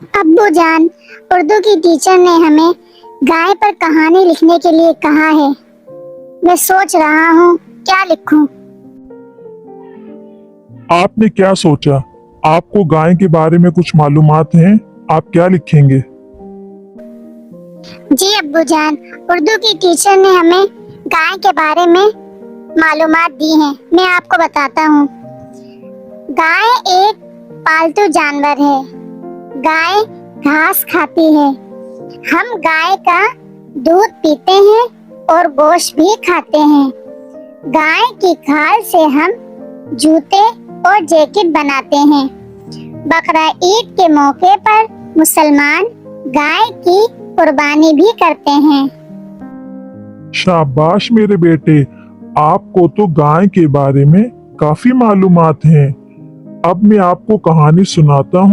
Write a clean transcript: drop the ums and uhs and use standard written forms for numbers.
अब्बू जान, उर्दू की टीचर ने हमें गाय पर कहानी लिखने के लिए कहा है। मैं सोच रहा हूँ क्या लिखूं। आपने क्या सोचा? आपको गाय के बारे में कुछ मालूमात हैं? आप क्या लिखेंगे? जी अब्बू जान, उर्दू की टीचर ने हमें गाय के बारे में मालूमात दी हैं। मैं आपको बताता हूँ। गाय एक पालतू जानवर है। गाय घास खाती है। हम गाय का दूध पीते हैं और गोश्त भी खाते हैं। गाय की खाल से हम जूते और जैकेट बनाते हैं। बकरा ईद के मौके पर मुसलमान गाय की कुर्बानी भी करते हैं। शाबाश मेरे बेटे, आपको तो गाय के बारे में काफी मालूमात हैं। अब मैं आपको कहानी सुनाता हूँ।